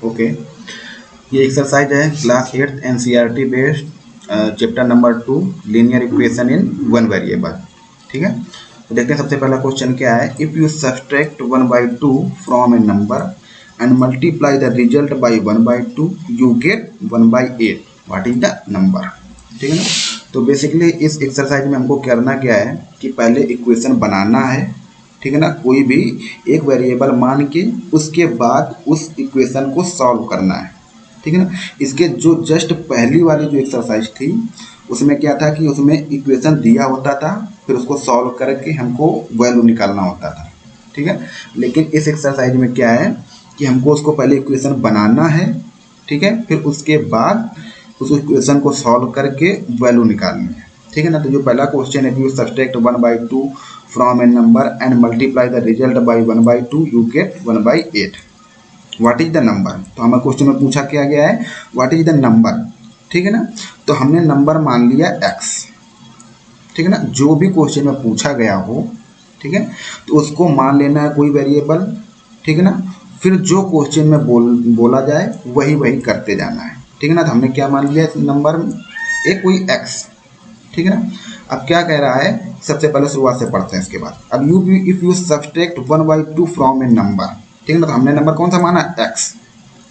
Okay, ये exercise है class 8 NCERT based, chapter number 2 linear equation in one variable. ठीक है, तो देखते हैं सबसे पहला क्वेश्चन क्या है। If you subtract 1/2 from A number and multiply the result by 1/2 you get 1/8, what is the number. ठीक है ना, तो बेसिकली इस एक्सरसाइज में हमको करना क्या है कि पहले इक्वेशन बनाना है। ठीक है ना, कोई भी एक वेरिएबल मान के उसके बाद उस इक्वेशन को सॉल्व करना है। ठीक है ना, इसके जो जस्ट पहली वाली जो एक्सरसाइज थी उसमें क्या था कि उसमें इक्वेशन दिया होता था, फिर उसको सॉल्व करके हमको वैल्यू निकालना होता था। ठीक है, लेकिन इस एक्सरसाइज में क्या है कि हमको उसको पहले इक्वेशन बनाना है। ठीक है, फिर उसके बाद उस इक्वेशन को सॉल्व करके वैल्यू निकालनी है। ठीक है ना, तो जो पहला क्वेश्चन है कि subtract 1/2 from A number and multiply the result by 1/2 you get 1/8, what is the number. तो हमें क्वेश्चन में पूछा क्या गया है, व्हाट इज द नंबर। ठीक है ना, तो हमने नंबर मान लिया x। ठीक है ना, जो भी क्वेश्चन में पूछा गया हो, ठीक है, तो उसको मान लेना है कोई वेरिएबल। ठीक है ना, फिर जो क्वेश्चन में बोला जाए वही वही करते जाना है। ठीक है ना, तो हमने क्या मान लिया नंबर एक कोई x। ठीक है ना, अब क्या कह रहा है, सबसे पहले शुरुआत से पढ़ते हैं इसके बाद। अब you if you subtract 1/2 from A number. ठीक है ना, तो हमने नंबर कौन सा माना, x।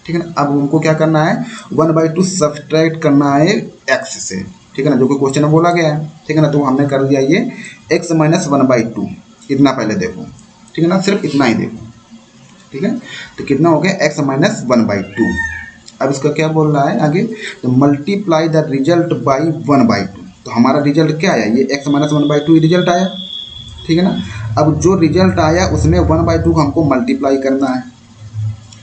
ठीक है ना, अब उनको क्या करना है, 1/2 सब्सट्रैक्ट करना है x से। ठीक है ना, जो कि क्वेश्चन में बोला गया है। ठीक है ना, तो हमने कर दिया ये x - 1/2, इतना पहले देखो। ठीक है ना, सिर्फ इतना ही देखो। ठीक है, तो कितना हो गया x - 1/2। अब इसका क्या बोल रहा है आगे, तो मल्टीप्लाई द रिजल्ट बाई 1/2। तो हमारा रिजल्ट क्या आया, ये x - 1/2 रिजल्ट आया। ठीक है ना, अब जो रिजल्ट आया उसमें 1/2 को हमको मल्टीप्लाई करना है।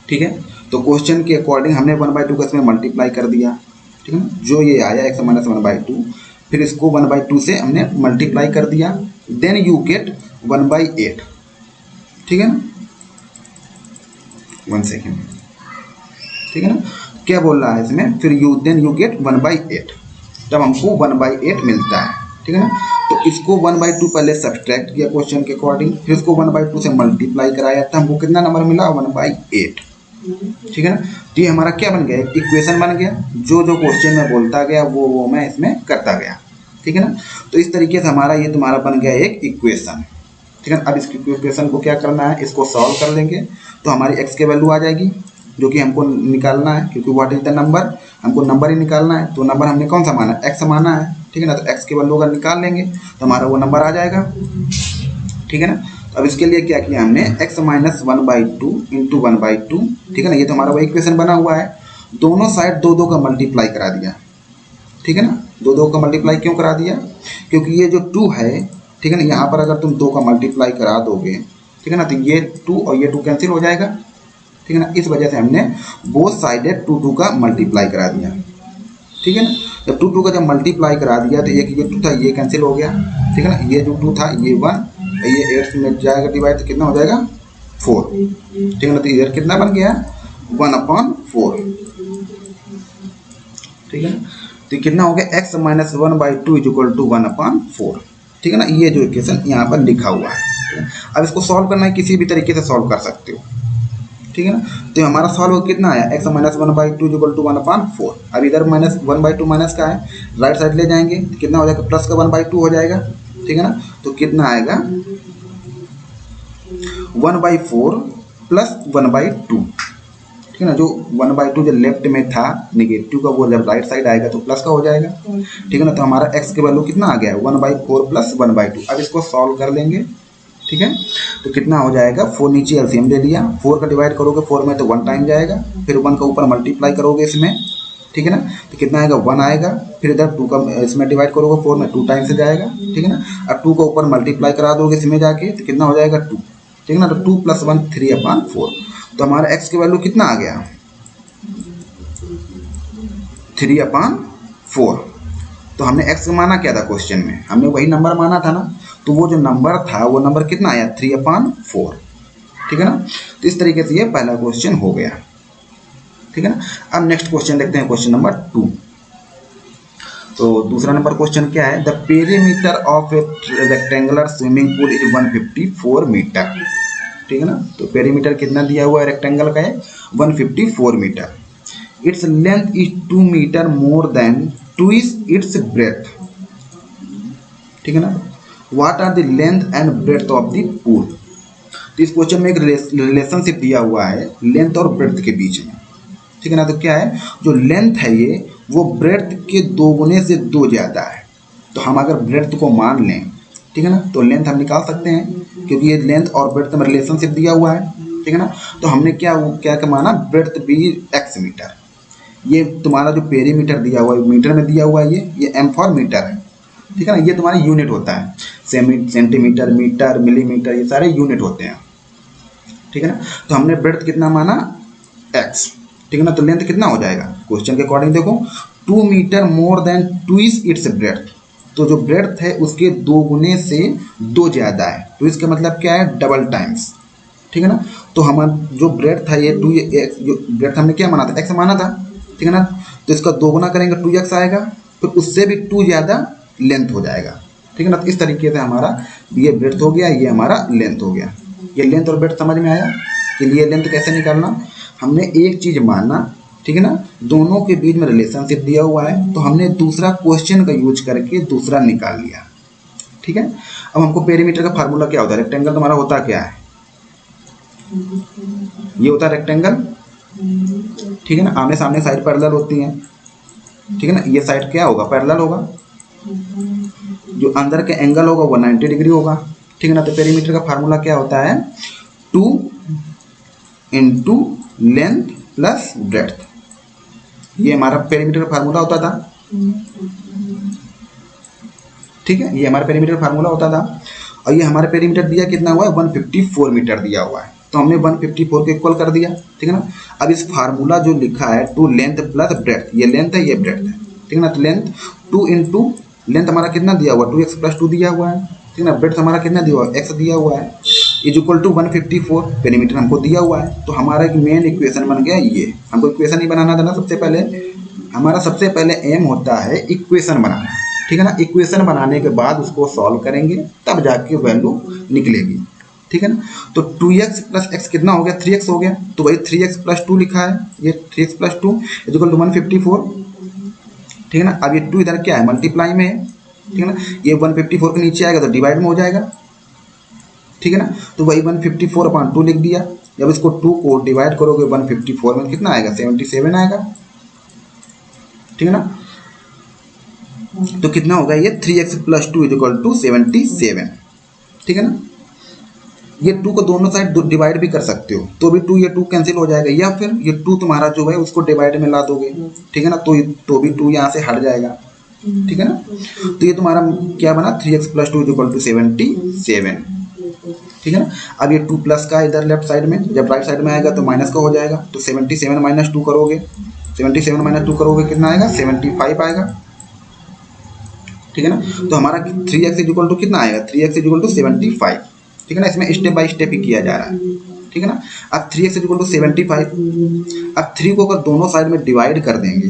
ठीक है, तो क्वेश्चन के अकॉर्डिंग हमने 1/2 को इसमें मल्टीप्लाई कर दिया। ठीक है ना, जो ये आया x - 1/2, फिर इसको 1/2 से हमने मल्टीप्लाई कर दिया, देन यू गेट 1/8। ठीक है ना, 1 सेकेंड। ठीक है ना, क्या बोल रहा है इसमें, फिर देन यू गेट 1/8, तब हमको 1/8 मिलता है। ठीक है ना, तो इसको 1/2 पहले सब्सट्रैक्ट किया क्वेश्चन के अकॉर्डिंग, फिर इसको 1/2 से मल्टीप्लाई कराया, तो हमको कितना नंबर मिला, 1/8। ठीक है ना, तो ये हमारा क्या बन गया, इक्वेशन बन गया। जो जो क्वेश्चन में बोलता गया वो मैं इसमें करता गया। ठीक है ना, तो इस तरीके से हमारा ये तुम्हारा बन गया एक इक्वेशन। ठीक है, अब इस इक्वेशन को क्या करना है, इसको सॉल्व कर लेंगे तो हमारी x की वैल्यू आ जाएगी, जो कि हमको निकालना है, क्योंकि व्हाट इज द नंबर, हमको नंबर ही निकालना है। तो नंबर हमने कौन सा माना, x माना है। ठीक है ना, तो x की वैल्यू अगर निकाल लेंगे तो हमारा वो नंबर आ जाएगा। ठीक है ना, अब इसके लिए क्या किया हमने, x - 1/2 इंटू 1/2। ठीक है ना, ये तो हमारा वही इक्वेशन बना हुआ है। दोनों साइड 2 का मल्टीप्लाई करा दिया। ठीक है ना, 2 का मल्टीप्लाई क्यों करा दिया, क्योंकि ये जो 2 है, ठीक है ना, यहाँ पर अगर तुम 2 का मल्टीप्लाई करा दोगे, ठीक है ना, तो ये 2 और ये 2 कैंसिल हो जाएगा। ठीक है ना, इस वजह से हमने बोथ साइडेड 2 का मल्टीप्लाई करा दिया। ठीक है ना, जब 2 का जब मल्टीप्लाई करा दिया तो एक ये 2 था, ये कैंसिल हो गया। ठीक है ना, ये जो 2 था ये 1, ये 8 में जाएगा डिवाइड, तो कितना हो जाएगा 4। ठीक है ना, तो इधर कितना बन गया 1/4। ठीक है ना, तो कितना हो गया x - 1/2 इक्वल टू 1/4। ठीक है ना, ये जो इक्वेशन यहाँ पर लिखा हुआ है। अब इसको सॉल्व करना है, किसी भी तरीके से सॉल्व कर सकते हो। ठीक है ना, तो हमारा सॉल्व कितना आया, x - 1/2 इक्वल टू 1/4। अब इधर -1/2 माइनस का है, राइट साइड ले जाएंगे तो कितना हो जाएगा, प्लस का 1/2 हो जाएगा। ठीक है ना, तो कितना आएगा 1/4 प्लस 1/2। ठीक है ना, जो 1/2 जो लेफ्ट में था नेगेटिव का, वो जब राइट साइड आएगा तो प्लस का हो जाएगा। ठीक है ना, तो हमारा x की वैल्यू कितना आ गया, 1/4 प्लस 1/2। अब इसको सॉल्व कर लेंगे। ठीक है, तो कितना हो जाएगा, 4 नीचे एलसीएम ले लिया, 4 का डिवाइड करोगे 4 में तो 1 टाइम जाएगा, फिर 1 का ऊपर मल्टीप्लाई करोगे इसमें। ठीक है ना, तो कितना आएगा 1 आएगा, फिर इधर 2 का इसमें डिवाइड करोगे 4 में 2 टाइम से जाएगा। ठीक है ना, अब 2 का ऊपर मल्टीप्लाई करा दोगे इसमें जाके, तो कितना हो जाएगा 2। ठीक है ना, तो 2 + 1 3/4। तो हमारा x की वैल्यू कितना आ गया 3/4। तो हमने x माना क्या था क्वेश्चन में, हमने वही नंबर माना था ना, तो वो जो नंबर था वो नंबर कितना आया 3/4। ठीक है ना, तो इस तरीके से ये पहला क्वेश्चन हो गया। ठीक है ना, अब नेक्स्ट क्वेश्चन देखते हैं, क्वेश्चन नंबर 2। तो दूसरा नंबर क्वेश्चन क्या है, the perimeter of a rectangular swimming pool is 154 metre. ठीक है ना। तो पेरीमीटर कितना दिया हुआ है रेक्टेंगल का है 154 metre. Its length is 2 metre more than twice its breadth, ठीक है ना। What are the length and breadth of the pool. तो इस क्वेश्चन में एक रिलेशनशिप दिया हुआ है लेंथ और ब्रेथ के बीच में, ठीक है ना। तो क्या है, जो लेंथ है ये वो ब्रेथ के 2 गुने से 2 ज़्यादा है। तो हम अगर ब्रेथ को मान लें, ठीक है ना, तो लेंथ हम निकाल सकते हैं क्योंकि ये लेंथ और ब्रेथ में रिलेशनशिप दिया हुआ है, ठीक है ना। तो हमने क्या माना, ब्रेथ भी x मीटर। ये तुम्हारा जो पेरीमीटर दिया हुआ है मीटर में दिया हुआ है, ये m फॉर मीटर है, ठीक है ना। ये तुम्हारा यूनिट होता है, सेंटीमीटर, मीटर, मिलीमीटर, ये सारे यूनिट होते हैं, ठीक है ना। तो हमने ब्रेथ कितना माना x, ठीक है ना। तो लेंथ कितना हो जाएगा क्वेश्चन के अकॉर्डिंग देखो 2 metre more than twice its breadth. तो जो ब्रेथ है उसके 2 गुने से 2 ज़्यादा है। तो इसका मतलब क्या है, डबल टाइम्स, ठीक है ना। तो हम जो ब्रेथ था ये 2x, जो ब्रेथ हमने क्या माना था x माना था, ठीक है ना। तो इसका 2 गुना करेंगे 2x आएगा, फिर उससे भी 2 ज़्यादा लेंथ हो जाएगा, ठीक है ना। तो इस तरीके से हमारा ये ब्रेथ हो गया, ये हमारा लेंथ हो गया। ये लेंथ और ब्रेथ समझ में आया कि ये लेंथ कैसे निकालना। हमने एक चीज़ मानना, ठीक है ना, दोनों के बीच में रिलेशनशिप दिया हुआ है, तो हमने दूसरा क्वेश्चन का यूज करके दूसरा निकाल लिया, ठीक है। अब हमको पेरीमीटर का फार्मूला क्या होता है, रेक्टेंगल तुम्हारा होता क्या है, ये होता है रेक्टेंगल, ठीक है ना। आमने सामने साइड पैरेलल होती हैं, ठीक है ना। ये साइड क्या होगा, पैरेलल होगा, जो अंदर के एंगल होगा वो 90 डिग्री होगा, ठीक है ना। तो पेरीमीटर का फार्मूला क्या होता है 2 इंटू लेंथ प्लस ब्रेथ। ये हमारा पेरीमीटर का फार्मूला होता था, ठीक है। ये हमारा पेरीमीटर का फार्मूला होता था। और ये हमारा पेरीमीटर दिया कितना हुआ है 154 मीटर दिया हुआ है, तो हमने 154 को इक्वल कर दिया, ठीक है ना। अब इस फार्मूला जो लिखा है 2 लेंथ प्लस ब्रेथ, ये लेंथ है ये ब्रेथ है, ठीक है ना। तो लेंथ 2 इंटू लेंथ हमारा कितना दिया हुआ 2x प्लस 2 दिया हुआ है, ठीक है ना। ब्रेथ हमारा कितना दिया हुआ है x दिया हुआ है, इज इक्वल टू 154 पेरीमीटर हमको दिया हुआ है। तो हमारा एक मेन इक्वेशन बन गया ये। हमको इक्वेशन ही बनाना था ना, सबसे पहले हमारा सबसे पहले एम होता है इक्वेशन बनाना, ठीक है ना। इक्वेशन बनाने के बाद उसको सॉल्व करेंगे तब जाके वैल्यू निकलेगी, ठीक है ना। तो 2x प्लस x कितना हो गया 3x हो गया, तो वही 3x प्लस 2 लिखा है, ये 3x plus 2 is equal to 154, ठीक है ना। अब ये 2 इधर क्या है मल्टीप्लाई में है, ठीक है ना। ये 154 के नीचे आएगा तो डिवाइड में हो जाएगा, ठीक है ना। तो वही 154/2 लिख दिया। जब इसको 2 को डिवाइड करोगे 154 में कितना आएगा 77 आएगा, ठीक है ना। तो कितना होगा ये 3x plus 2 is equal to 77, ठीक है ना। ये 2 को दोनों साइड डिवाइड भी कर सकते हो, तो भी 2 ये 2 कैंसिल हो जाएगा, या फिर ये 2 तुम्हारा जो है उसको डिवाइड में ला दोगे, ठीक है ना। तो भी 2 यहाँ से हट जाएगा, ठीक है ना। तो ये तुम्हारा क्या बना 3x plus 2 is equal to 77, ठीक है ना। अब ये 2 प्लस का इधर लेफ्ट साइड में, जब राइट साइड में आएगा तो माइनस का हो जाएगा, तो 77 माइनस 2 करोगे, 77 माइनस 2 करोगे कितना आएगा 75 आएगा, ठीक है ना। तो हमारा 3x इज इक्वल टू कितना आएगा 3x इज इक्वल टू 75, ठीक है ना। इसमें स्टेप बाय स्टेप ही किया जा रहा है, ठीक है ना। अब 3x इज इक्वल टू 75, अब 3 को अगर दोनों साइड में डिवाइड कर देंगे,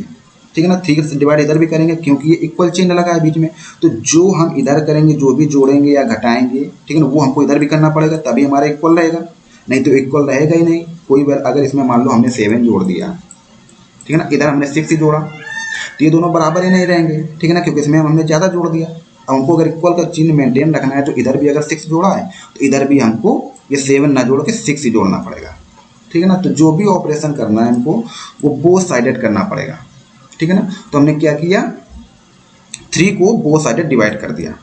ठीक है ना, 3 से डिवाइड इधर भी करेंगे क्योंकि ये इक्वल चिन्ह लगा है बीच में, तो जो हम इधर करेंगे जो भी जोड़ेंगे या घटाएंगे, ठीक है ना, वो हमको इधर भी करना पड़ेगा तभी हमारा इक्वल रहेगा, नहीं तो इक्वल रहेगा ही नहीं। कोई बार अगर इसमें मान लो हमने 7 जोड़ दिया, ठीक है ना, इधर हमने 6 ही जोड़ा, तो ये दोनों बराबर ही नहीं रहेंगे, ठीक है ना, क्योंकि इसमें हमने ज़्यादा जोड़ दिया। अब हमको अगर इक्वल का चिन्ह मेंटेन रखना है तो इधर भी अगर 6 जोड़ा है तो इधर भी हमको ये 7 ना जोड़ के 6 ही जोड़ना पड़ेगा, ठीक है ना। तो जो भी ऑपरेशन करना है हमको वो बोथ साइडेड करना पड़ेगा, ठीक है ना। तो हमने क्या किया 3 को बोथ साइडेड डिवाइड कर दिया,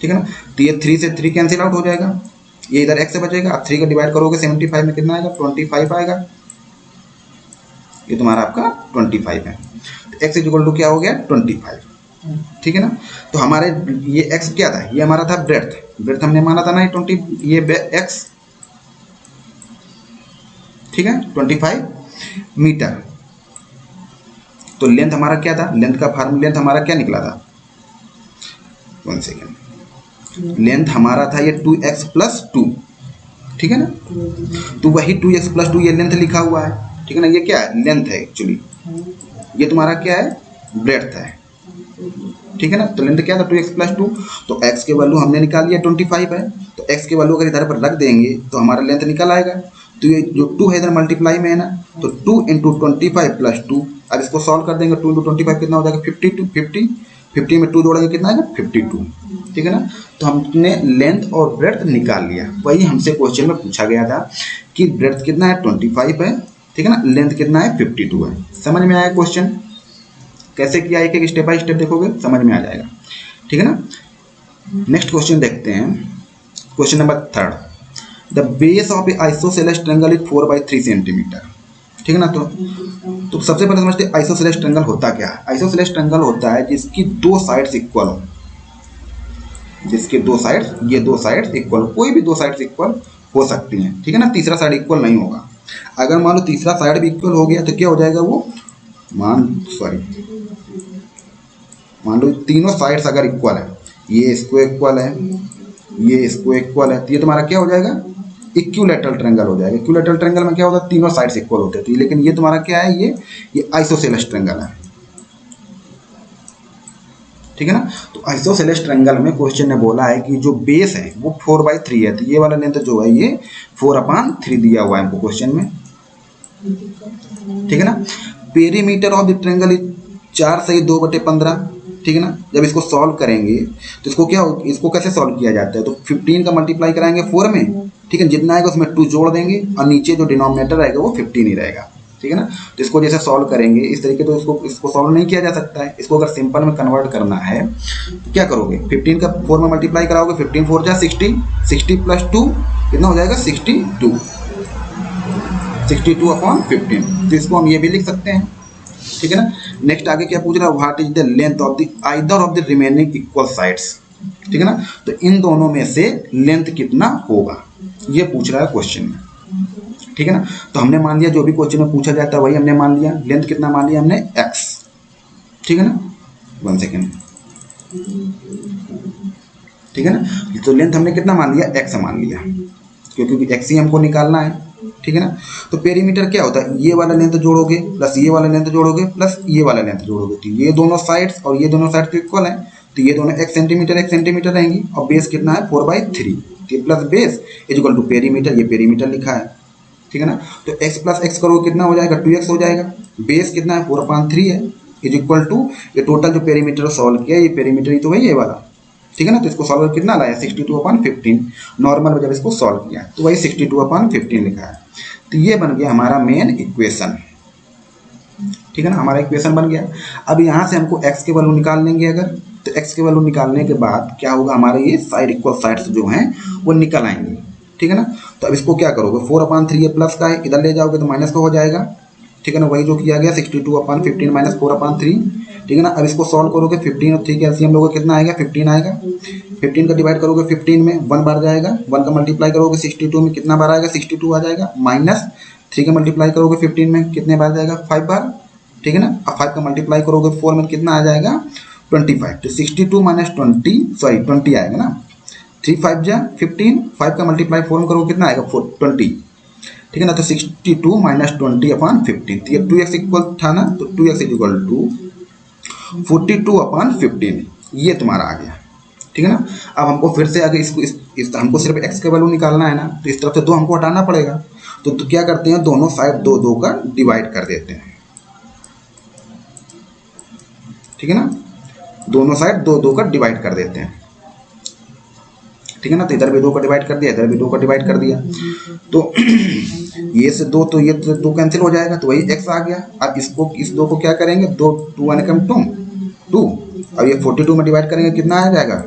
ठीक है ना। तो ये 3 से 3 कैंसिल आउट हो जाएगा, ये इधर x से बचेगा। आप 3 का डिवाइड करोगे 75 में कितना आएगा 25 आएगा, ये तुम्हारा आपका 25 है। तो x इज इक्वल टू क्या हो गया 25, ठीक है ना। तो हमारे ये x क्या था, ये हमारा था ब्रेथ हमने माना था ना 20, ये x, ठीक है 25 मीटर। तो लेंथ हमारा क्या था, लेंथ का फार्मूला लेंथ हमारा क्या निकला था 1 सेकेंड, लेंथ हमारा था ये 2x प्लस 2, ठीक है ना। तो वही 2x प्लस 2 ये लेंथ लिखा हुआ है, ठीक है ना। ये क्या है लेंथ है एक्चुअली, ये तुम्हारा क्या है ब्रेथ है, ठीक है ना। तो लेंथ क्या था 2x प्लस 2, तो x के वैल्यू हमने निकाल लिया 25 है, तो x की वैल्यू अगर इधर पर रख देंगे तो हमारा लेंथ निकल आएगा। तो ये जो 2 है इधर मल्टीप्लाई में है ना, तो 2 इंटू 25 प्लस 2। अब इसको सॉल्व कर देंगे, 2 इंटू 25 कितना हो जाएगा 52, 50 में 2 जोड़ेंगे कितना आएगा 52, ठीक है ना। तो हमने लेंथ और ब्रेड्थ निकाल लिया। वही हमसे क्वेश्चन में पूछा गया था कि ब्रेड्थ कितना है 25 है, ठीक है ना, लेंथ कितना है 52 है। समझ में आया क्वेश्चन कैसे किया, एक एक स्टेप बाय स्टेप देखोगे समझ में आ जाएगा, ठीक है ना। नेक्स्ट क्वेश्चन देखते हैं, question number 3। The base of A isosceles triangle is 4/3 centimetre, ठीक है ना। तो सबसे पहले समझते हैं आइसोसेलेस ट्रायंगल होता क्या है। आइसोसेलेस ट्रायंगल होता है जिसकी दो साइड्स इक्वल हो, जिसके दो साइड्स, ये दो साइड्स इक्वल, कोई भी दो साइड्स इक्वल हो सकती हैं, ठीक है ना। तीसरा साइड इक्वल नहीं होगा। अगर मान लो तीसरा साइड भी इक्वल हो गया तो क्या हो जाएगा वो, मान लो तीनों साइड्स अगर इक्वल है, ये इसको इक्वल है, ये इसको इक्वल है, तो ये तुम्हारा क्या हो जाएगा इक्विलैटरल ट्रायंगल हो जाएगा। इक्विलैटरल ट्रायंगल में क्या होता है तीनों साइड्स इक्वल होते हैं। लेकिन ये तुम्हारा क्या है, ये आइसोसेलेस ट्रायंगल है, ठीक है ना। तो आइसोसेलेस ट्रायंगल में क्वेश्चन ने बोला है कि जो बेस है वो 4/3 है, तो ये वाला लेंथ जो है ये 4/3 दिया हुआ है हमको क्वेश्चन में, ठीक है ना। Perimeter of the triangle is 4 सही 2/15, ठीक है ना। जब इसको सॉल्व करेंगे तो इसको कैसे सॉल्व किया जाता है, तो 15 का मल्टीप्लाई कराएंगे 4 में, ठीक है, जितना आएगा उसमें 2 जोड़ देंगे और नीचे जो डिनोमिनेटर रहेगा वो 15 ही रहेगा, ठीक है ना। तो इसको जैसे सॉल्व करेंगे इस तरीके, तो इसको सॉल्व नहीं किया जा सकता है। इसको अगर सिंपल में कन्वर्ट करना है तो क्या करोगे, 15 का 4 में मल्टीप्लाई कराओगे, 15 4 जा 60, 60 प्लस 2 कितना हो जाएगा 62, 62/15। तो इसको हम ये भी लिख सकते हैं, ठीक है ना। नेक्स्ट आगे क्या पूछ रहा है, what is the length of the either of the remaining equal sides, ठीक है ना। तो इन दोनों में से लेंथ कितना होगा ये पूछ रहा है क्वेश्चन में, ठीक है ना। तो हमने मान लिया जो भी क्वेश्चन में पूछा जाता है वही हमने मान लिया। लेंथ कितना मान लिया हमने x, ठीक है ना, 1 सेकेंड, ठीक है ना। तो लेंथ हमने कितना मान लिया x मान लिया, क्योंकि x ही हमको निकालना है, ठीक है ना। तो पेरीमीटर क्या होता है, ये वाला लेंथ जोड़ोगे प्लस ये वाला लेंथ जोड़ोगे प्लस ये वाला लेंथ जोड़ोगे, तो ये दोनों साइड्स और ये दोनों साइड्स तो इक्वल हैं, तो ये दोनों 1 सेंटीमीटर रहेंगी। और बेस कितना है 4/3, plus base is equal to perimeter, ये पेरीमीटर लिखा है, ठीक है ना। तो x प्लस x करोगे कितना हो जाएगा 2x हो जाएगा। बेस कितना है 4/3 है, इज इक्वल टू ये टोटल जो पेरीमीटर सॉल्व किया ये पेरीमीटर ही तो है ये वाला, ठीक है ना। तो इसको सॉल्व कितना लाया 62/15, नॉर्मल में जब इसको सॉल्व किया तो वही 62/15 लिखा है। तो ये बन गया हमारा मेन इक्वेशन, ठीक है ना, हमारा इक्वेशन बन गया। अब यहाँ से हमको x के वैल्यू निकाल लेंगे अगर, तो x के वैल्यू निकालने के बाद क्या होगा, हमारे ये साइड इक्वल साइड्स जो हैं वो निकल आएंगे, ठीक है ना। तो अब इसको क्या करोगे 4/3 ये प्लस का है, इधर ले जाओगे तो माइनस का हो जाएगा, ठीक है ना, वही जो किया गया 62/15 माइनस 4/3, ठीक है ना। अब इसको सॉल्व करोगे 15 और 3 के एलसीएम लोगे कितना आएगा 15 आएगा। 15 का डिवाइड करोगे 15 में 1 बार जाएगा, 1 का मल्टीप्लाई करोगे 62 में कितना बार आएगा 62 आ जाएगा, माइनस 3 का मल्टीप्लाई करोगे 15 में कितने बार जाएगा 5 बार, ठीक है ना। अब 5 का मल्टीप्लाई करोगे 4 में कितना आ जाएगा 25, तो 62 माइनस 20 आएगा ना, 3 5 जा 15, 5 का मल्टीप्लाई 4 में करोगे कितना आएगा 20, ठीक है ना। तो 62 माइनस 20/15, तो ये 2x इक्वल था ना, तो 2x इज इक्वल टू 42/15, ये तुम्हारा आ गया, ठीक है ना। अब हमको फिर से आगे इसको हमको सिर्फ x का वैल्यू निकालना है ना, तो इस तरफ से 2 हमको हटाना पड़ेगा, तो क्या करते हैं दोनों साइड 2 का डिवाइड कर देते हैं, ठीक है ना, दोनों साइड 2 का डिवाइड कर देते हैं, ठीक है ना। तो इधर भी 2 का डिवाइड कर दिया, इधर भी 2 का डिवाइड कर दिया, तो ये से 2 तो ये 2 कैंसिल हो जाएगा, तो वही x आ गया। अब इसको इस 2 को क्या करेंगे 2 1 कम 2, अब ये 42 में डिवाइड करेंगे कितना आ जाएगा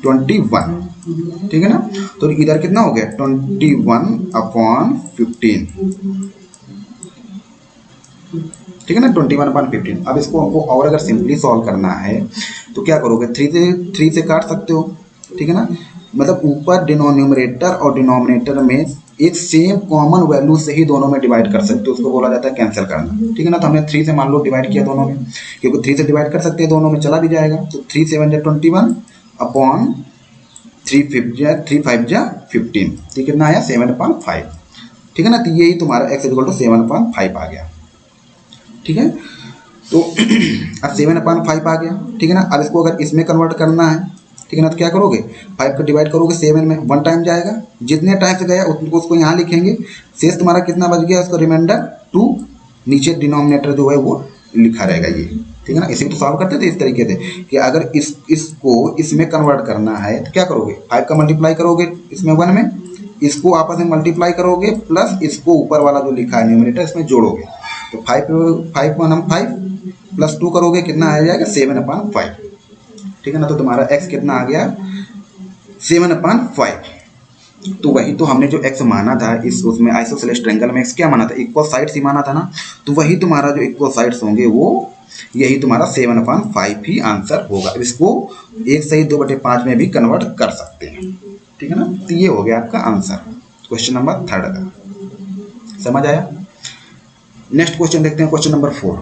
21, ठीक है ना। तो इधर कितना हो गया 21/15, ठीक है ना, 21/15। अब इसको हमको और अगर सिंपली सॉल्व करना है तो क्या करोगे 3 से काट सकते हो, ठीक है ना। मतलब ऊपर डिनोमिनेटर और डिनोमिनेटर में एक सेम कॉमन वैल्यू से ही दोनों में डिवाइड कर सकते हो, उसको बोला जाता है कैंसिल करना, ठीक है ना। तो हमने 3 से मान लो डिवाइड किया दोनों में, क्योंकि 3 से डिवाइड कर सकते हैं दोनों में चला भी जाएगा, तो 3 7 जा 21/3 5 जा 15, तो कितना आया 7/5, ठीक है ना। तो यही तुम्हारा x इक्वल टू 7/5 आ गया, ठीक है। तो अब 7/5 आ गया, ठीक है ना। अब इसको अगर इसमें कन्वर्ट करना है ठीक है ना। तो क्या करोगे, 5 को डिवाइड करोगे 7 में, 1 टाइम जाएगा, जितने टाइम से गया उनको उसको यहाँ लिखेंगे, शेष तुम्हारा कितना बच गया, उसको रिमाइंडर 2, नीचे डिनोमिनेटर जो है वो लिखा रहेगा ये, ठीक है ना। इसी को तो सॉल्व करते थे इस तरीके से कि अगर इसको इसमें कन्वर्ट करना है तो क्या करोगे, 5 का मल्टीप्लाई करोगे इसमें 1 में, इसको आपस में मल्टीप्लाई करोगे, प्लस इसको ऊपर वाला जो लिखा है न्यूमरेटर इसमें जोड़ोगे, तो 5 1 5 प्लस 2 करोगे कितना आ जाएगा 7/5, ठीक है ना। तो तुम्हारा x कितना आ गया 7/5। तो वही तो हमने जो x माना था इस उसमें आइसोसेलेस ट्रायंगल में x क्या माना था, इक्वल साइड्स ही माना था ना। तो वही तुम्हारा जो इक्वल साइड्स होंगे वो यही तुम्हारा 7/5 ही आंसर होगा। इसको 1/2/5 में भी कन्वर्ट कर सकते हैं, ठीक है ना। तो ये हो गया आपका आंसर क्वेश्चन नंबर 3 का, समझ आया। नेक्स्ट क्वेश्चन देखते हैं, क्वेश्चन नंबर 4।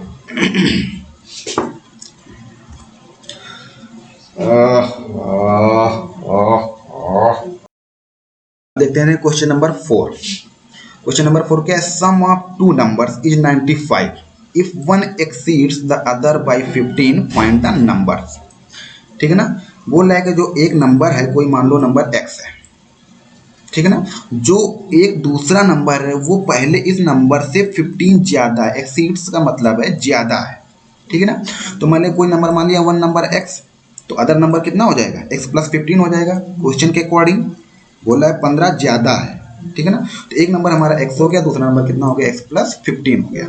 देखते हैं क्वेश्चन नंबर 4। क्वेश्चन नंबर 4 क्या है, sum of two numbers is 95 if one exceeds the other by 15 find the numbers, ठीक है ना। बोल रहा है कि जो एक नंबर है, कोई मान लो नंबर x है, ठीक है ना, जो एक दूसरा नंबर है वो पहले इस नंबर से 15 ज्यादा है, एक्सीड्स का मतलब है ज्यादा है, ठीक है ना। तो मैंने कोई नंबर मान लिया 1 नंबर x, तो अदर नंबर कितना हो जाएगा x + 15 हो जाएगा, क्वेश्चन के अकॉर्डिंग बोला है 15 ज्यादा है, ठीक है ना। तो एक नंबर हमारा x हो गया, दूसरा नंबर कितना हो गया x + 15 हो गया।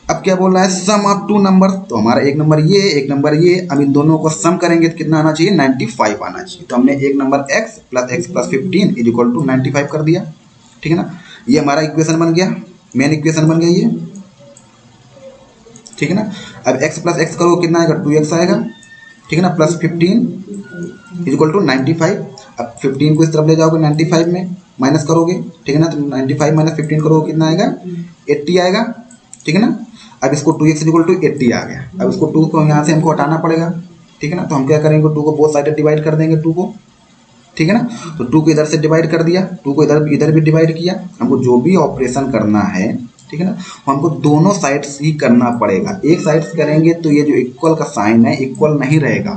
अब क्या बोल रहा है, सम ऑफ टू नंबर, तो हमारा एक नंबर ये, एक नंबर ये, अब इन दोनों को सम करेंगे तो कितना आना चाहिए 95 आना चाहिए। तो हमने एक नंबर x + 15 = 95 कर दिया, ठीक है ना। ये हमारा इक्वेशन बन गया, मेन इक्वेशन बन गया ये, ठीक है ना। अब x + x करो कितना आएगा 2x आएगा, ठीक है ना, + 15 = 95। अब 15 को इस तरफ ले जाओगे 95 में माइनस करोगे, ठीक है ना, तो 95 - 15 करोगे कितना आएगा 80 आएगा, ठीक है ना। अब इसको 2x = 80 आ गया। अब इसको 2 को यहाँ से हमको हटाना पड़ेगा, ठीक है ना। तो हम क्या करेंगे 2 को बोथ साइड डिवाइड कर देंगे 2 को, ठीक है ना। तो 2 को इधर से डिवाइड कर दिया, 2 को इधर भी डिवाइड किया। हमको जो भी ऑपरेशन करना है, ठीक है ना, हमको दोनों साइड्स ही करना पड़ेगा। एक साइड से करेंगे तो ये जो इक्वल का साइन है इक्वल नहीं रहेगा,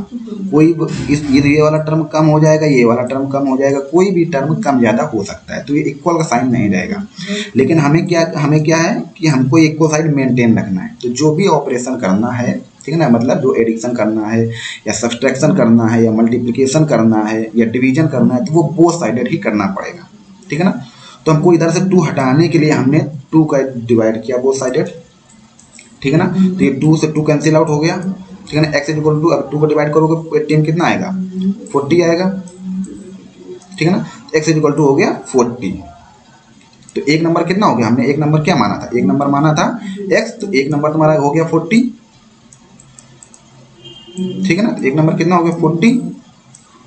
कोई ये वाला टर्म कम हो जाएगा, ये वाला टर्म कम हो जाएगा, कोई भी टर्म कम ज़्यादा हो सकता है, तो ये इक्वल का साइन नहीं रहेगा। लेकिन हमें क्या है कि हमको इक्वल साइड मेंटेन रखना है। तो जो भी ऑपरेशन करना है, ठीक है ना, मतलब जो एडिशन करना है या सब्सट्रैक्शन करना है या मल्टीप्लिकेशन करना है या डिवीजन करना है, तो वो बोथ साइडेड ही करना पड़ेगा, ठीक है ना। तो हमको इधर से 2 हटाने के लिए हमने 2 का डिवाइड किया बोथ साइडेड, ठीक है ना। तो ये 2 से 2 कैंसिल आउट हो गया, ठीक है ना। x = अब 2 को डिवाइड करोगे 18 कितना आएगा 40 आएगा, ठीक है ना। x = हो गया 40। तो एक नंबर कितना हो गया, हमने एक नंबर क्या माना था, एक नंबर माना था x, तो एक नंबर तुम्हारा हो गया 40, ठीक है ना। तो एक नंबर कितना हो गया 40।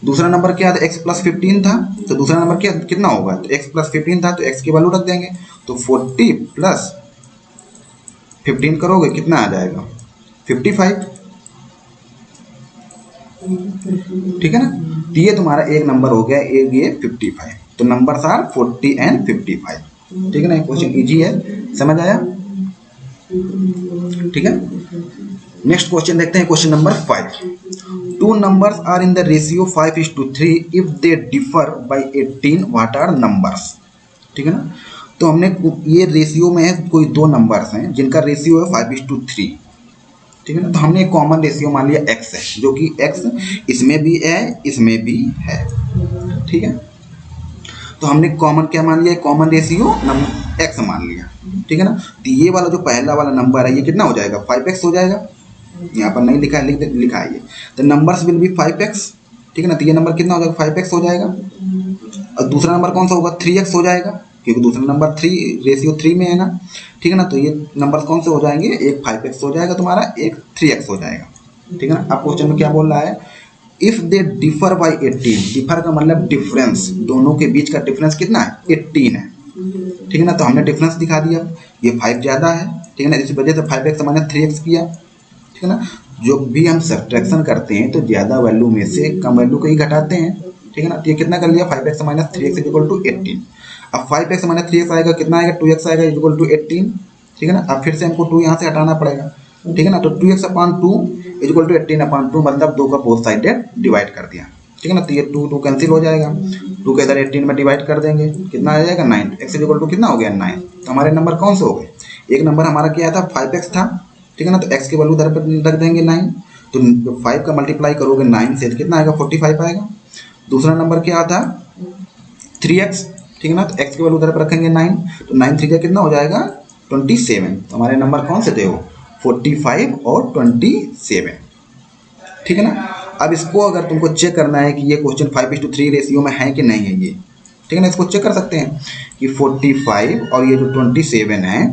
दूसरा नंबर क्या था x + 15 था, तो दूसरा नंबर कितना होगा, तो x + 15 था तो x की वैल्यू रख देंगे, तो 40 + 15 करोगे कितना आ जाएगा 55, ठीक है ना। तो ये तुम्हारा एक नंबर हो गया, एक ये 55। तो नंबर्स आर 40 and 55, ठीक है ना। क्वेश्चन इजी है, समझ आया, ठीक है। नेक्स्ट क्वेश्चन देखते हैं, question number 5। Two numbers are in the ratio 5:3 if they differ by 18 what are numbers, ठीक है ना। तो हमने ये रेशियो में है, कोई दो नंबर्स हैं जिनका रेशियो है 5:3, ठीक है ना। तो हमने एक कॉमन रेशियो मान लिया x है, जो कि x इसमें भी है इसमें भी है, ठीक है। तो हमने कॉमन क्या मान लिया, कॉमन रेशियो x मान लिया, ठीक है ना। तो ये वाला जो पहला वाला नंबर है ये कितना हो जाएगा 5x हो जाएगा, यहाँ पर नहीं लिखा है, लिखा है ये। तो नंबर्स विल बी 5x, ठीक है ना। तो ये नंबर कितना हो जाएगा 5x हो जाएगा। और दूसरा नंबर कौन सा होगा 3x हो जाएगा, क्योंकि दूसरा नंबर 3 रेशियो 3 में है ना, ठीक है ना। तो ये नंबर कौन से हो जाएंगे, एक 5x हो जाएगा तुम्हारा, एक 3x हो जाएगा, ठीक है ना। अब क्वेश्चन में क्या बोल रहा है, if they differ by 18, differ का मतलब डिफरेंस, दोनों के बीच का डिफरेंस कितना है 18 है, ठीक है ना। तो हमने डिफरेंस दिखा दिया, ये 5 ज़्यादा है, ठीक है ना, इस वजह से 5x माइनस 3x किया, ठीक है ना। जो भी हम सब्ट्रैक्शन करते हैं तो ज़्यादा वैल्यू में से कम वैल्यू को ही घटाते हैं, ठीक है ना। तो ये कितना कर लिया 5x माइनस 3x = 18। अब 5x माइनस 3x आएगा कितना आएगा 2x आएगा = 18, ठीक है ना। अब फिर से हमको 2 यहाँ से हटाना पड़ेगा, ठीक है ना। तो 2x/2 इक्वल टू 18/2 मतलब 2 का बोथ साइडेड डिवाइड कर दिया, ठीक है ना। तो ये 2 कैंसिल हो जाएगा, 2 के इधर 18 में डिवाइड कर देंगे, कितना आ जाएगा 9। एक्स इक्वल टू कितना हो गया 9। तो हमारे नंबर कौन से हो गए, एक नंबर हमारा क्या था 5x था, ठीक है ना। तो x की वैल्यू इधर पर रख देंगे 9, तो 5 का मल्टीप्लाई करोगे 9 से तो कितना आएगा 45 आएगा। दूसरा नंबर क्या था 3x, ठीक है ना। तो x की वैल्यू उधर पर रखेंगे 9, तो 9 3 का कितना हो जाएगा 27। तो हमारे नंबर कौन से थे वो 45 और 27, ठीक है ना। अब इसको अगर तुमको चेक करना है कि ये क्वेश्चन 5:3 रेशियो में है कि नहीं है ये, ठीक है ना, इसको चेक कर सकते हैं कि 45 और ये जो 27 है,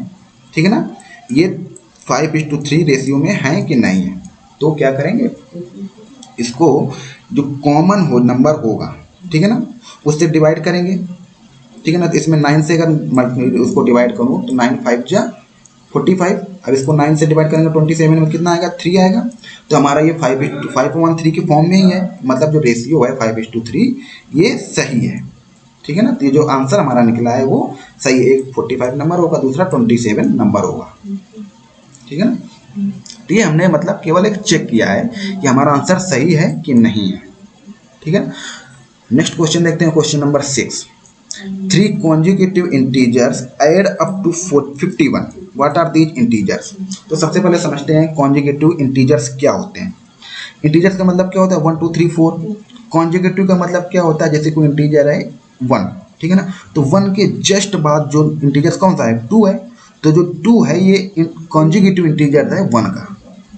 ठीक है ना, ये 5:3 रेशियो में है कि नहीं है। तो क्या करेंगे, इसको जो कॉमन हो नंबर होगा, ठीक है ना, उससे डिवाइड करेंगे, ठीक है ना। तो इसमें 9 से अगर उसको डिवाइड करूँ तो 9 5 जा 45। अब इसको 9 से डिवाइड करेंगे 27 में कितना आएगा 3 आएगा। तो हमारा ये 5:3 के फॉर्म में ही है, मतलब जो रेशियो है 5:3 ये सही है, ठीक है ना। तो ये जो आंसर हमारा निकला है वो सही है, एक 45 नंबर होगा, दूसरा 27 नंबर होगा, ठीक है ना। तो ये हमने मतलब केवल एक चेक किया है कि हमारा आंसर सही है कि नहीं है, ठीक है। नेक्स्ट क्वेश्चन देखते हैं, question number 6। 3 consecutive integers add up to 51. What are these integers? तो सबसे पहले समझते हैं consecutive integers क्या होते हैं। इंटीजर्स का मतलब क्या होता है 1 2 3 4। कॉन्जिक्यूटिव का मतलब क्या होता है, जैसे कोई इंटीजर है 1, ठीक है ना, तो 1 के जस्ट बाद जो इंटीजर्स कौन सा है 2 है, तो जो 2 है ये कॉन्जिक्यूटिव इंटीजर है 1 का।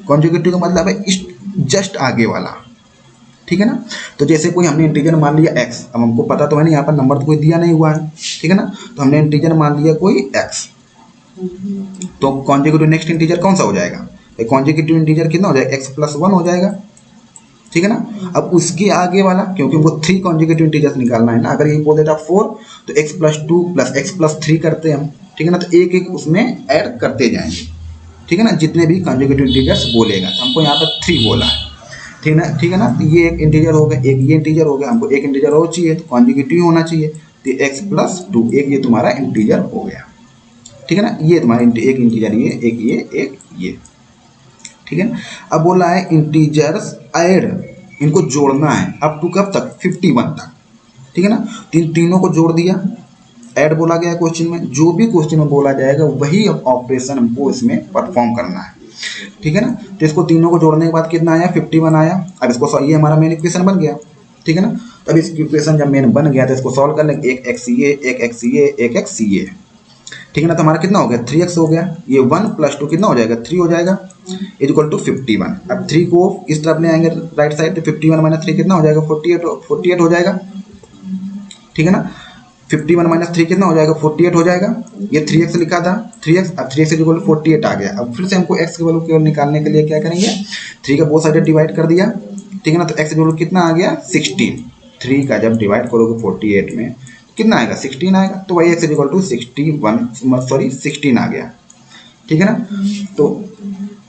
कॉन्जिक्यूटिव का मतलब है जस्ट आगे वाला, ठीक है ना। तो जैसे कोई हमने इंटीजर मान लिया x, अब हमको पता तो है नहीं, यहाँ पर नंबर तो कोई दिया नहीं हुआ है, ठीक है ना। तो हमने इंटीजर मान लिया कोई x, तो कॉन्जिक्यूटिव नेक्स्ट इंटीजर कौन सा हो जाएगा, कॉन्जिक्यूटिव इंटीजर कितना हो जाएगा x + 1 हो जाएगा, ठीक है ना। अब उसके आगे वाला, क्योंकि हमको 3 कॉन्जिक्यूटिव इंटीजर्स निकालना है ना, अगर ये बोल देता 4 तो x + 2 + x + 3 करते हैं हम, ठीक है ना। तो एक एक उसमें ऐड करते जाएंगे, ठीक है ना, जितने भी कॉन्जिक्यूटिव इंटीजर्स बोलेगा। तो हमको यहाँ पर 3 बोला है, ठीक है ना। तो ये एक इंटीजर हो गया, एक ये इंटीजर हो गया, हमको एक इंटीजर और चाहिए तो कॉन्जिक्यूटिव होना चाहिए, तो x + 2 एक ये तुम्हारा इंटीजर हो गया, ठीक है ना। ये तुम्हारा एक इंटीजर ये एक ये, ठीक है। अब बोला है इंटीजर्स ऐड, इनको जोड़ना है अप टू कब तक 51 तक, ठीक है ना। तीनों को जोड़ दिया, ऐड बोला गया क्वेश्चन में, जो भी क्वेश्चन में बोला जाएगा वही ऑपरेशन हमको इसमें परफॉर्म करना है, ठीक है ना। तो इसको तीनों को जोड़ने के बाद कितना आया 51 आया। अब इसको ये हमारा मेन इक्वेशन बन गया, ठीक है ना। तब इस इक्वेशन जब मेन बन गया तो इसको सॉल्व कर लेंगे, एक x ये एक x ये एक x ये, ठीक है ना। तो हमारा कितना हो गया 3x हो गया, ये 1 + 2 कितना हो जाएगा 3 हो जाएगा, इक्वल टू 51। अब 3 को इस तरफ ले आएंगे राइट साइड, तो 51 - 3 कितना हो जाएगा 48 हो जाएगा, ठीक है ना। 51 - 3 कितना हो जाएगा 48 हो जाएगा। ये 3x लिखा था 3x, अब 3x इक्वल 48 आ गया। अब फिर से हमको x की वैल्यू केवल निकालने के लिए क्या करेंगे 3 का बोथ साइड डिवाइड कर दिया, ठीक है ना। तो x की वैल्यू कितना आ गया 16। 3 का जब डिवाइड करोगे 48 में कितना आएगा 16 आएगा, तो वही x इक्वल टू 16 आ गया, ठीक है ना। तो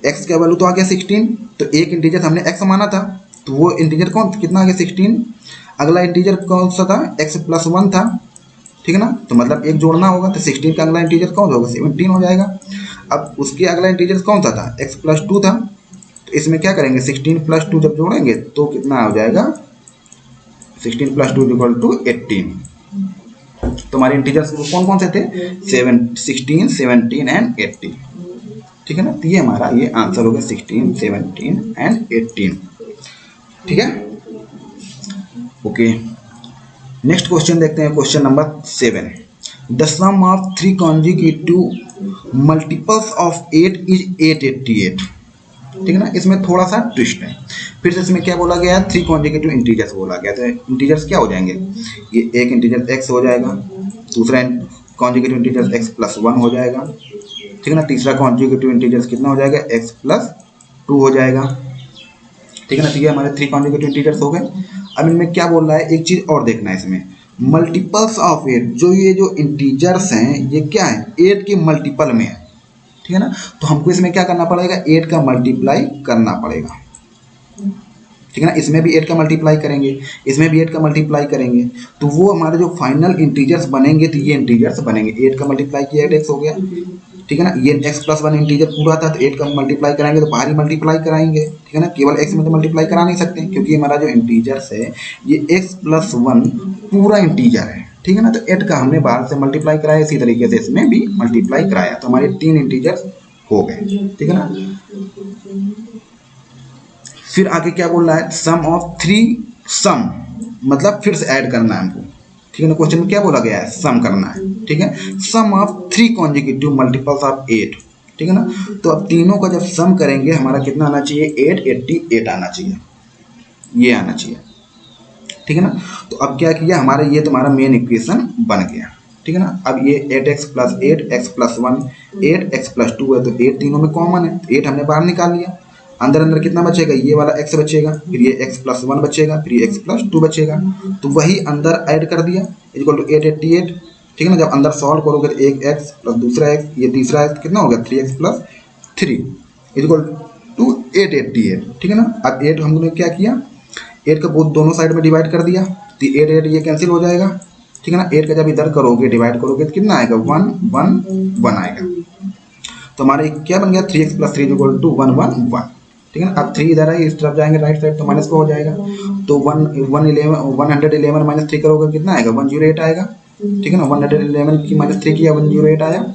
x का वैल्यू तो आ गया 16, तो एक इंटीजर हमने x माना था, तो वो इंटीजर कौन कितना आ गया 16। अगला इंटीजर कौन सा था x + 1 था, ठीक है ना। तो मतलब एक जोड़ना होगा, तो 16 का अगला इंटीजर कौन होगा 17 हो जाएगा। अब उसके अगला इंटीजर कौन सा था x + 2 था, तो इसमें क्या करेंगे 16 + 2 जब जोड़ेंगे तो कितना हो जाएगा 16 + 2 = 18। तो हमारे इंटीजर्स कौन कौन से थे 16 17 एंड 18, ठीक है ना। तो ये हमारा ये आंसर हो गया 16 17 एंड 18, ठीक है। ओके, नेक्स्ट क्वेश्चन देखते हैं, question number 7। The sum of 3 consecutive multiples of 8 is 888, ठीक है ना। इसमें थोड़ा सा ट्विस्ट है, फिर से इसमें क्या बोला गया 3 consecutive इंटीजर्स बोला गया। तो इंटीजर्स क्या हो जाएंगे, ये एक इंटीजर x हो जाएगा, दूसरा consecutive इंटीजर x + 1 हो जाएगा, ठीक है ना। तीसरा consecutive इंटीजर्स कितना हो जाएगा x + 2 हो जाएगा, ठीक है ना। तो ये हमारे 3 consecutive इंटीजर्स हो गए। अब इनमें क्या बोल रहा है, एक चीज और देखना है इसमें, मल्टीपल्स ऑफ 8, जो ये जो इंटीजर्स हैं ये क्या है 8 के मल्टीपल में है, ठीक है ना। तो हमको इसमें क्या करना पड़ेगा 8 का मल्टीप्लाई करना पड़ेगा, ठीक है ना। इसमें भी 8 का मल्टीप्लाई करेंगे, इसमें भी 8 का मल्टीप्लाई करेंगे, तो वो हमारे जो फाइनल इंटीजर्स बनेंगे तो ये इंटीजर्स बनेंगे। 8 का मल्टीप्लाई किया 8x हो गया, ठीक है ना। ये x प्लस वन इंटीजर पूरा था तो 8 का मल्टीप्लाई कराएंगे तो बाहर ही मल्टीप्लाई कराएंगे, ठीक है ना। केवल x में तो मल्टीप्लाई करा नहीं सकते क्योंकि हमारा जो इंटीजर्स है ये x प्लस वन पूरा इंटीजर है, ठीक है ना। तो 8 का हमने बाहर से मल्टीप्लाई कराया, इसी तरीके से इसमें भी मल्टीप्लाई कराया तो हमारे 3 इंटीजर हो गए, ठीक है ना। फिर आगे क्या बोल रहा है, सम ऑफ 3 सम मतलब फिर से ऐड करना है हमको, ठीक है ना। क्वेश्चन में क्या बोला गया है, सम करना है, ठीक है। Sum of 3 consecutive multiples of 8, ठीक है ना। तो अब तीनों का जब सम करेंगे हमारा कितना आना चाहिए, 888 आना चाहिए, ये आना चाहिए, ठीक है ना। तो अब क्या किया हमारा, ये तुम्हारा मेन इक्वेशन बन गया, ठीक है ना। अब ये 8x plus 8x plus 1 8x plus 2 है तो 8 तीनों में कॉमन है, 8 हमने बाहर निकाल लिया। अंदर अंदर कितना बचेगा, ये वाला x बचेगा, फिर ये x प्लस 1 बचेगा, फिर ये x प्लस 2 बचेगा, तो वही अंदर ऐड कर दिया इक्वल टू 888, ठीक है ना। जब अंदर सॉल्व करोगे तो एक x प्लस दूसरा x, ये तीसरा x कितना हो गया 3x प्लस 3 इक्वल टू 888, ठीक है ना। अब 8 हम लोगों ने क्या किया, 8 का बहुत दोनों साइड में डिवाइड कर दिया तो 8 8 ये कैंसिल हो जाएगा, ठीक है ना। 8 का जब इधर करोगे डिवाइड करोगे तो कितना आएगा 1 1 1 आएगा। तो हमारा क्या बन गया 3x प्लस 3 इक्वल टू 1 1 1, ठीक है ना। अब 3 इधर है इस तरफ जाएंगे राइट साइड तो माइनस को हो जाएगा, तो 111 माइनस 3 करोगे कितना आएगा 108 आएगा, ठीक है ना। 111 की माइनस 3 किया 108 आया,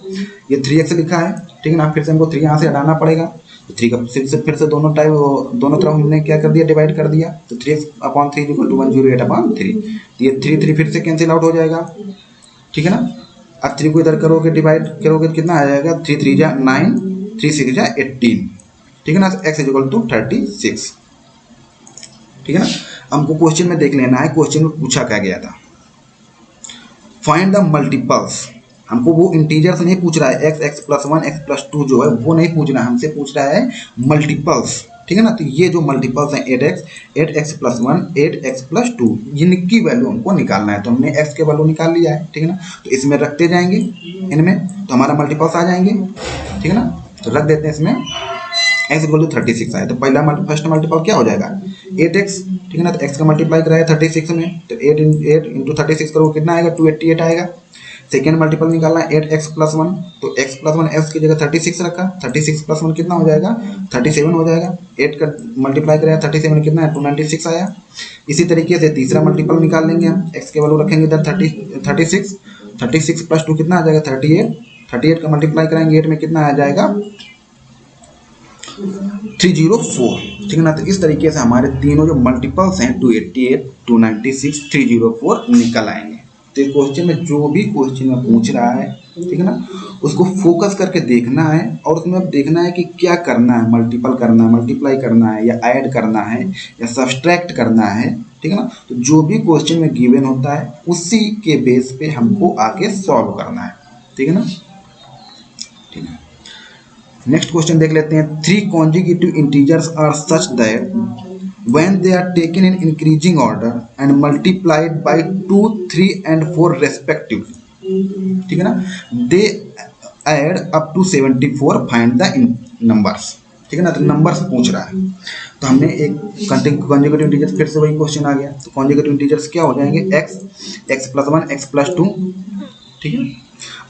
ये 3x लिखा है, ठीक है ना। फिर से हमको 3 यहाँ से हटाना पड़ेगा तो 3 का फिर से दोनों तरफ हमने क्या कर दिया डिवाइड कर दिया, तो 3x upon 3 equal to 108 upon 3, तो ये 3 फिर से कैंसिल आउट हो जाएगा, ठीक है ना। अब 3 को इधर करोगे डिवाइड करोगे तो कितना आ जाएगा 3 3 जा 9 3 6 जा 18, ठीक है ना। x इक्वल टू 36, ठीक है ना। हमको क्वेश्चन में देख लेना है, क्वेश्चन में पूछा क्या गया था, फाइंड द मल्टीपल्स। हमको वो इंटीजर्स नहीं पूछ रहा है, x प्लस 1 x प्लस 2 जो है वो नहीं पूछ रहा है, हमसे पूछ रहा है मल्टीपल्स, ठीक है ना। तो ये जो मल्टीपल्स हैं 8x प्लस 1 8x प्लस 2 इनकी वैल्यू हमको निकालना है, तो हमने x के वैल्यू निकाल लिया है, ठीक है ना। तो इसमें रखते जाएंगे, इनमें तो हमारा मल्टीपल्स आ जाएंगे, ठीक है ना। तो रख देते हैं इसमें x इक्वल टू 36 आया तो पहला फर्स्ट मल्टीपल क्या हो जाएगा 8x, ठीक है ना। तो x का मल्टीप्लाई कराया 36 में तो 8 इंटू 36 करो कितना आएगा 288 आएगा। सेकेंड मल्टीपल निकालना है 8x प्लस 1 तो x प्लस 1 x की जगह 36 रखा, 36 प्लस 1 कितना हो जाएगा 37 हो जाएगा। 8 का मल्टीप्लाई कराया 37 कितना है 296 आया। इसी तरीके से तीसरा मल्टीपल निकाल लेंगे हम, x के वैल्यू रखेंगे इधर 36 प्लस 2 कितना आ जाएगा 38 का मल्टीप्लाई कराएंगे 8 में कितना आ जाएगा 304, ठीक है ना। तो इस तरीके से हमारे तीनों जो मल्टीपल्स हैं 288 296 304 निकल आएंगे। तो क्वेश्चन में जो भी क्वेश्चन में पूछ रहा है, ठीक है ना, उसको फोकस करके देखना है और उसमें देखना है कि क्या करना है, मल्टीपल करना है, मल्टीप्लाई करना है या ऐड करना है या सब्सट्रैक्ट करना है, ठीक है ना। तो जो भी क्वेश्चन में गिवन होता है उसी के बेस पे हमको आगे सॉल्व करना है, ठीक है ना। ठीक है, नेक्स्ट क्वेश्चन देख लेते हैं। 3 consecutive integers are such that when they are taken in increasing order and multiplied by 2 3 and 4 respectively, ठीक है ना, they add up to 74, find the numbers, ठीक है ना। तो नंबर्स पूछ रहा है तो हमने एक कॉन्जिक्यूटिव इंटीजर्स, फिर से वही क्वेश्चन आ गया। तो कॉन्जिक्यूटिव इंटीजर्स क्या हो जाएंगे x प्लस 1 x प्लस 2, ठीक है।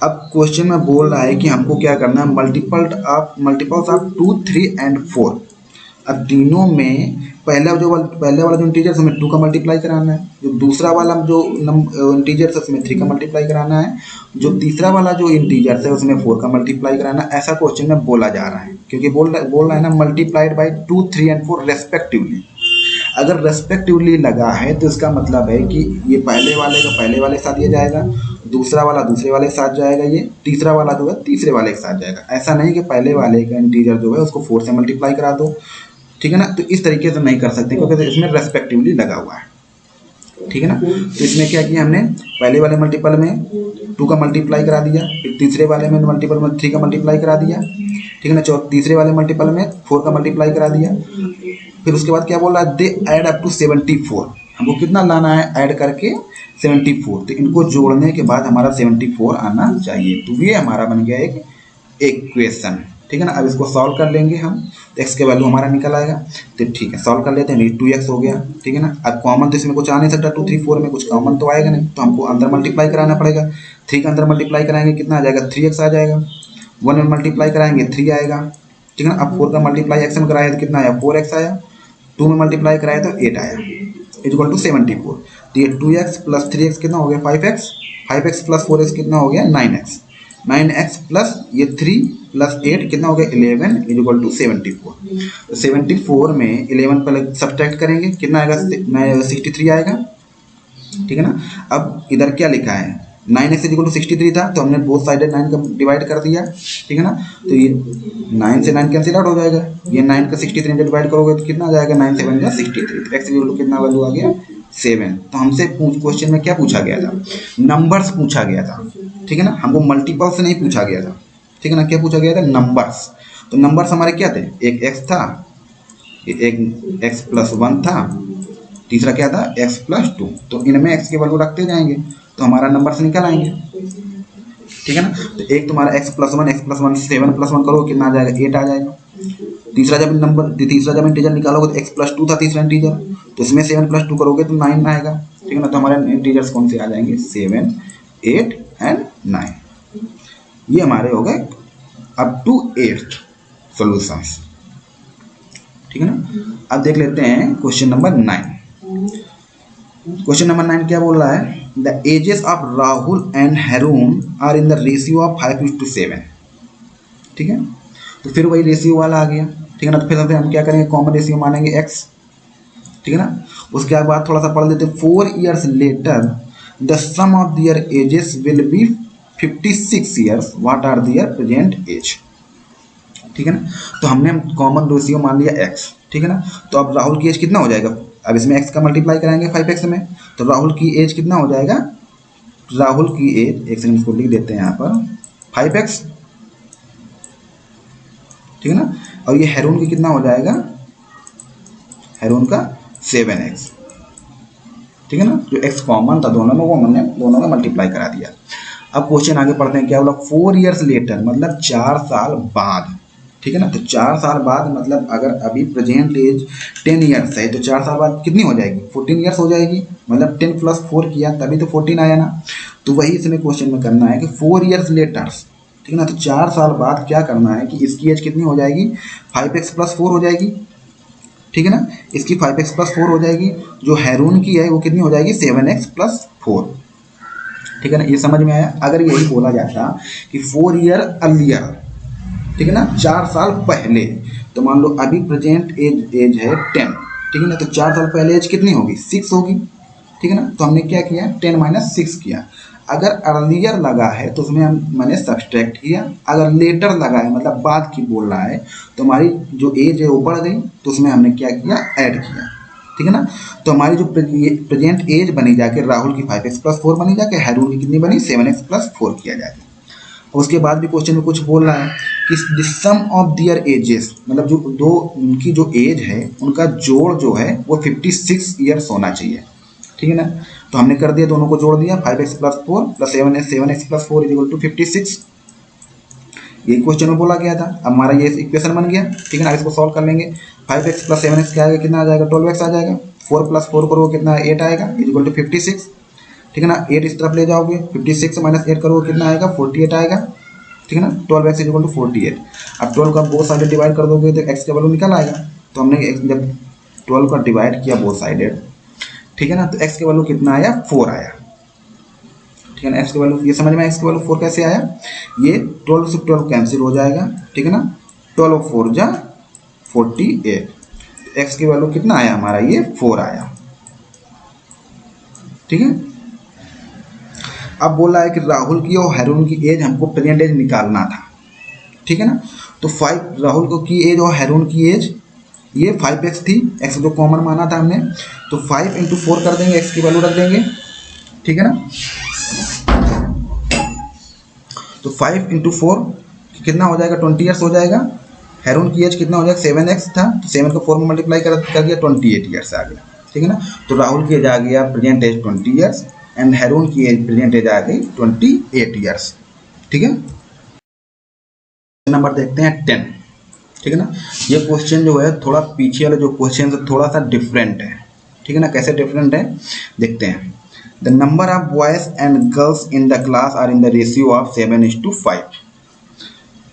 अब क्वेश्चन में बोल रहा है कि हमको क्या करना है मल्टीपल्स ऑफ 2 3 एंड 4। अब तीनों में पहले वाला जो इंटीजर्स हमें 2 का मल्टीप्लाई कराना है, जो दूसरा वाला जो इंटीजर्स है उसमें 3 का मल्टीप्लाई कराना है, जो तीसरा वाला जो इंटीजर्स है उसमें 4 का मल्टीप्लाई कराना है। ऐसा क्वेश्चन में बोला जा रहा है क्योंकि बोल रहा है ना मल्टीप्लाइड बाई 2 3 एंड 4 रेस्पेक्टिवली। अगर रेस्पेक्टिवली लगा है तो इसका मतलब है कि ये पहले वाले का पहले वाले के साथ ये जाएगा, दूसरा वाला दूसरे वाले के साथ जाएगा, ये तीसरा वाला जो है तीसरे वाले के साथ जाएगा। ऐसा नहीं कि पहले वाले का इंटीजर जो है उसको 4 से मल्टीप्लाई करा दो, ठीक है ना। तो इस तरीके से नहीं कर सकते क्योंकि इसमें रेस्पेक्टिवली लगा हुआ है, ठीक है ना। तो इसमें क्या किया हमने पहले वाले मल्टीपल में 2 का मल्टीप्लाई करा दिया, फिर तीसरे वाले में मल्टीपल में 3 का मल्टीप्लाई करा दिया, ठीक है ना। तीसरे वाले मल्टीपल में 4 का मल्टीप्लाई करा दिया। फिर उसके बाद क्या बोल रहा है दे ऐड अप टू 74, हमको कितना लाना है ऐड करके 74। तो इनको जोड़ने के बाद हमारा 74 आना चाहिए। तो ये हमारा बन गया एक इक्वेशन, ठीक है ना। अब इसको सॉल्व कर लेंगे हम, तो x के वैल्यू हमारा निकल आएगा। तो ठीक है सॉल्व कर लेते हैं, 2x हो गया, ठीक है ना। अब कॉमन तो इसमें कुछ आ नहीं सकता, 2 3 4 में कुछ कॉमन तो आएगा नहीं, तो हमको अंदर मल्टीप्लाई कराना पड़ेगा। 3 का अंदर मल्टीप्लाई कराएंगे कितना आ जाएगा 3x आ जाएगा। 1 में मल्टीप्लाई कराएंगे 3 आएगा, ठीक है ना। अब 4 का मल्टीप्लाई x में कराया तो कितना आया 4x आया, 2 में मल्टीप्लाई कराया तो 8 आया, इक्वल टू 74। तो ये 2x प्लस 3x कितना हो गया 5x, 5x प्लस 4x कितना हो गया 9x, 9x प्लस ये 3 प्लस 8 कितना हो गया 11 इक्वल टू 74। तो 74 में 11 पहले सब्ट्रैक्ट करेंगे कितना आएगा 63 आएगा, ठीक है ना। अब इधर क्या लिखा है 9x इक्वल टू 63 था, तो हमने बोथ साइडेड 9 का डिवाइड कर दिया, ठीक है ना। तो ये 9 से 9 कैंसिल आउट हो जाएगा, ये 9 का 63 से डिवाइड करोगे तो कितना आ जाएगा 9 7 का 63, तो x इक्वल टू कितना वैल्यू आ गया 7। तो हमसे क्वेश्चन में क्या पूछा गया था, नंबर्स पूछा गया था, ठीक है ना, हमको मल्टीपल से नहीं पूछा गया था, ठीक है ना। क्या पूछा गया था नंबर्स, तो नंबर्स हमारे क्या थे, एक x था, एक x प्लस 1 था, तीसरा क्या था x प्लस 2, तो इनमें x की वैल्यू रखते जाएंगे तो हमारा नंबर से निकल आएंगे, ठीक है ना। तो एक तुम्हारा x प्लस 1 7 प्लस 1 करोगे कितना आ जाएगा 8 आ जाएगा। तीसरा जब इंटीजर निकालोगे तो x प्लस 2 था तीसरा इंटीजर, तो इसमें 7 प्लस 2 करोगे तो 9 आएगा, ठीक है ना। तो हमारे इंटीजर्स कौन से आ जाएंगे 7 8 एंड 9, ये हमारे हो गए अप टू 8th सॉल्यूशंस, ठीक है ना। अब देख लेते हैं क्वेश्चन नंबर 9। क्वेश्चन नंबर 9 क्या बोल रहा है, the ages of Rahul and Haroon are in the ratio of 5:7, ठीक है। तो फिर वही रेशियो वाला आ गया, ठीक है ना। तो फिर हम क्या करेंगे कॉमन रेशियो मानेंगे x, ठीक है ना। उसके बाद थोड़ा सा पढ़ लेते हैं 4 years later the sum of their ages will be 56 years, what are their present age, ठीक है ना। तो हमने कॉमन रेशियो मान लिया x, ठीक है ना। तो अब राहुल की एज कितना हो जाएगा, अब इसमें x का मल्टीप्लाई कराएंगे 5x में, तो राहुल की एज कितना हो जाएगा, राहुल की एज एक सेकंड इसको लिख देते हैं यहाँ पर 5x, ठीक है ना। और ये हैरून की कितना हो जाएगा, हैरून का 7x, ठीक है ना। जो x कॉमन था दोनों में वो हमने दोनों में मल्टीप्लाई करा दिया। अब क्वेश्चन आगे पढ़ते हैं, क्या बोला 4 years लेटर मतलब 4 साल बाद, ठीक है ना। तो 4 साल बाद मतलब अगर अभी प्रेजेंट एज 10 years है तो 4 साल बाद कितनी हो जाएगी 14 years हो जाएगी, मतलब 10 + 4 किया तभी तो 14 आया ना। तो वही इसमें क्वेश्चन में करना है कि 4 years लेटर्स, ठीक है ना। तो 4 साल बाद क्या करना है कि इसकी एज कितनी हो जाएगी 5x + 4 हो जाएगी, ठीक है ना। इसकी 5x + 4 हो जाएगी, जो हैरून की है वो कितनी हो जाएगी 7x + 4, ठीक है ना। ये समझ में आया। अगर यही बोला जाता कि 4 year अर्लियर, ठीक है ना, 4 साल पहले, तो मान लो अभी प्रेजेंट एज है 10, ठीक है ना। तो 4 साल पहले एज कितनी होगी 6 होगी, ठीक है ना। तो हमने क्या किया 10 - 6 किया। अगर अर्लियर लगा है तो उसमें मैंने सब्सट्रैक्ट किया, अगर लेटर लगा है मतलब बाद की बोल रहा है तो हमारी जो एज है वो बढ़ गई, तो उसमें हमने क्या किया ऐड किया, ठीक है ना। तो हमारी जो प्रेजेंट एज बनी जाके राहुल की 5x + 4 बनी जाके हैरून की कितनी बनी 7x + 4 किया जाके। उसके बाद भी क्वेश्चन में कुछ बोल रहा है कि the sum of their ages, मतलब जो दो उनकी जो एज है उनका जोड़ जो है वो 56 years होना चाहिए, ठीक है ना। तो हमने कर दिया, दोनों को जोड़ दिया 5x + 4 + 7x + 4 = 56, यही क्वेश्चन में बोला गया था। अब हमारा ये इक्वेशन बन गया, ठीक है ना। इसको सॉल्व कर लेंगे, 5x + 7x क्या आएगा, कितना आ जाएगा 12x आ जाएगा, 4 + 4 करोगे कितना 8 आएगा = 56, ठीक है ना। 8 इस तरफ ले जाओगे 56 - 8 करोगे कितना आएगा 48 आएगा, ठीक है ना। 12x = 48। अब 12 का बोथ साइडेड डिवाइड कर दोगे तो x का वैल्यू निकल आएगा। तो हमने जब 12 का डिवाइड किया बोथ साइडेड, ठीक है ना, तो x का वैल्यू कितना आया 4 आया, ठीक है ना। x का वैल्यू ये समझ में x का वैल्यू 4 कैसे आया, ये 12 से 12 कैंसिल हो जाएगा, ठीक है ना। 12 × 4 = 48, x की वैल्यू कितना आया हमारा ये 4 आया, ठीक है। अब बोला है कि राहुल की और हैरून की एज हमको प्रेजेंट एज निकालना था, ठीक है ना। तो 5 राहुल को की एज और हैरून की एज ये 5x थी, x जो कॉमन माना था हमने, तो 5 × 4 कर देंगे, x की वैल्यू रख देंगे, ठीक है ना। तो 5 × 4 कितना हो जाएगा 20 years हो जाएगा। हैरून की एज कितना हो जाएगा 7x था, तो 7 को 4 में मल्टीप्लाई कर दिया 28 years आ गया, ठीक है ना। तो राहुल की एज आ गया प्रेजेंट एज 20 years एंड हैरून की एज प्रेजेंट एज आ गई 28 years, ठीक है। नंबर देखते हैं 10, ठीक है ना। ये क्वेश्चन जो है थोड़ा पीछे वाले जो क्वेश्चन से थोड़ा सा डिफरेंट है, ठीक है ना। कैसे डिफरेंट है देखते हैं। The number of boys and girls in the class are in the ratio of 7:5,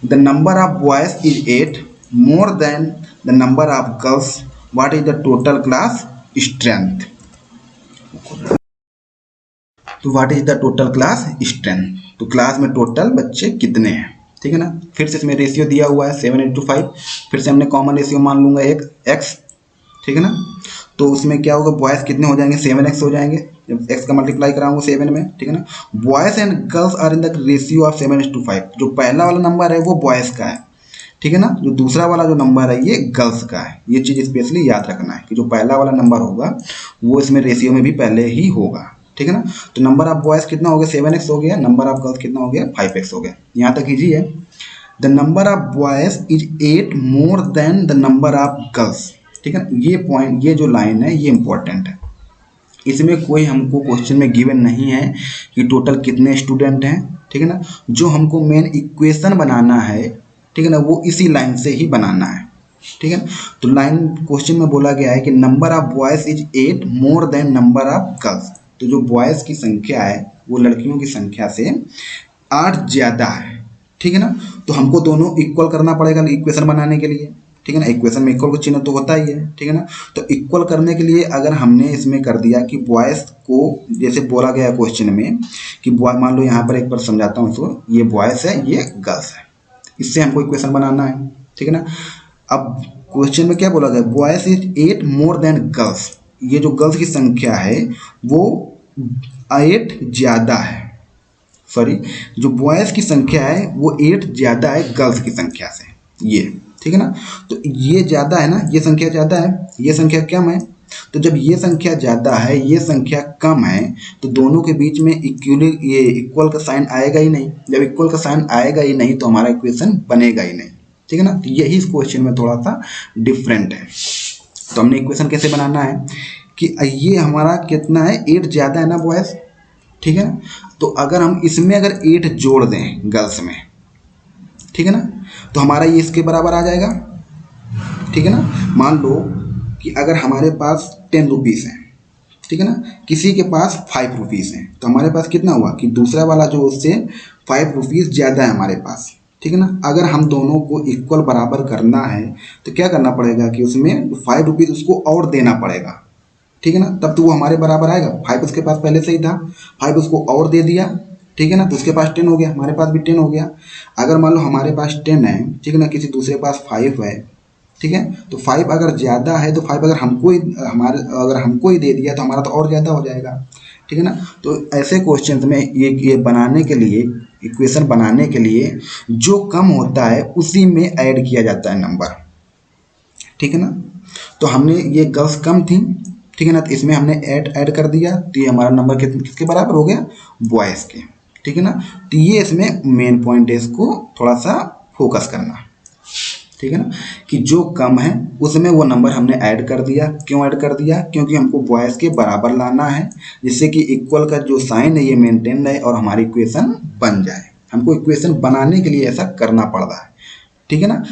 the number of boys is 8 more than the number of girls, what is the total class strength. तो what is the total class strength, तो class में total बच्चे कितने हैं, ठीक है ना। फिर से इसमें रेशियो दिया हुआ है 7:5, फिर से हमने कॉमन रेशियो मान लूंगा एक x, ठीक है ना। तो उसमें क्या होगा, बॉयज कितने हो जाएंगे 7x हो जाएंगे, जब x का मल्टीप्लाई कराऊंगा 7 में, ठीक है ना। Boys and girls are in the ratio of 7:5, जो पहला वाला नंबर है वो बॉयज का है, ठीक है ना। जो दूसरा वाला जो नंबर है ये गर्ल्स का है। ये चीज स्पेशली याद रखना है कि जो पहला वाला नंबर होगा वो इसमें रेशियो में भी पहले ही होगा, ठीक है ना। तो नंबर ऑफ बॉयज कितना हो गया 7x हो गया, नंबर ऑफ गर्ल्स कितना हो गया 5x हो गया। यहाँ तक इजी है। The number of boys is 8 more than the number of girls, ठीक है ना। ये पॉइंट, ये जो लाइन है ये इंपॉर्टेंट है। इसमें कोई हमको क्वेश्चन में गिवन नहीं है कि टोटल कितने स्टूडेंट हैं, ठीक है ना। जो हमको मेन इक्वेशन बनाना है, ठीक है ना, वो इसी लाइन से ही बनाना है, ठीक है। तो लाइन क्वेश्चन में बोला गया है कि number of boys is 8 more then number of girls, तो जो बॉयज की संख्या है वो लड़कियों की संख्या से 8 ज्यादा है, ठीक है ना। तो हमको दोनों इक्वल करना पड़ेगा इक्वेशन बनाने के लिए, ठीक है ना। इक्वेशन में इक्वल का चिन्ह तो होता ही है, ठीक है ना। तो इक्वल करने के लिए अगर हमने इसमें कर दिया कि बॉयज को, जैसे बोला गया क्वेश्चन में कि बॉय, मान लो यहाँ पर एक बार समझाता हूँ इसको, ये बॉयज है ये गर्ल्स है, इससे हमको इक्वेशन बनाना है, ठीक है ना। अब क्वेश्चन में क्या बोला गया, boys is 8 more then girls, ये जो गर्ल्स की संख्या है वो 8 ज्यादा है, सॉरी जो बॉयज की संख्या है वो 8 ज्यादा है गर्ल्स की संख्या से, ये, ठीक है ना। तो ये ज्यादा है ना, ये संख्या ज्यादा है, ये संख्या कम है। तो जब ये संख्या ज्यादा है ये संख्या कम है तो दोनों के बीच में ये इक्वल का साइन आएगा ही नहीं। जब इक्वल का साइन आएगा ही नहीं तो हमारा इक्वेशन बनेगा ही नहीं, ठीक है ना। तो यही इस क्वेश्चन में थोड़ा सा डिफरेंट है। तो हमने इक्वेशन कैसे बनाना है कि ये हमारा कितना है 8 ज्यादा है ना बॉयज, ठीक है ना। तो अगर हम इसमें अगर 8 जोड़ दें गर्ल्स में, ठीक है ना, तो हमारा ये इसके बराबर आ जाएगा, ठीक है ना। मान लो कि अगर हमारे पास 10 रुपीज़ है, ठीक है ना, किसी के पास 5 रुपीज़ है, तो हमारे पास कितना हुआ कि दूसरा वाला जो उससे 5 रुपीज़ ज़्यादा है हमारे पास, ठीक है ना। अगर हम दोनों को इक्वल बराबर करना है तो क्या करना पड़ेगा कि उसमें 5 रुपीज़ उसको और देना पड़ेगा, ठीक है ना, तब तो वो हमारे बराबर आएगा। 5 उसके पास पहले से ही था, 5 उसको और दे दिया, ठीक है ना, तो उसके पास 10 हो गया, हमारे पास भी 10 हो गया। अगर मान लो हमारे पास 10 है, ठीक है ना, किसी दूसरे के पास 5 है, ठीक है, तो 5 अगर ज़्यादा है तो 5 अगर हमको ही दे दिया तो हमारा तो और ज़्यादा हो जाएगा, ठीक है ना। तो ऐसे क्वेश्चन में ये बनाने के लिए, इक्वेशन बनाने के लिए जो कम होता है उसी में ऐड किया जाता है नंबर, ठीक है ना। तो हमने ये गर्ल्स कम थी, ठीक है ना, तो इसमें हमने ऐड कर दिया तो ये हमारा नंबर किसके बराबर हो गया, बॉयज़ के, ठीक है ना। तो ये इसमें मेन पॉइंट है, इसको थोड़ा सा फोकस करना, ठीक है ना, कि जो कम है उसमें वो नंबर हमने ऐड कर दिया। क्यों ऐड कर दिया, क्योंकि हमको बॉयज़ के बराबर लाना है जिससे कि इक्वल का जो साइन है ये मेंटेन रहे और हमारी इक्वेशन बन जाए। हमको इक्वेशन बनाने के लिए ऐसा करना पड़ रहा है, ठीक है ना।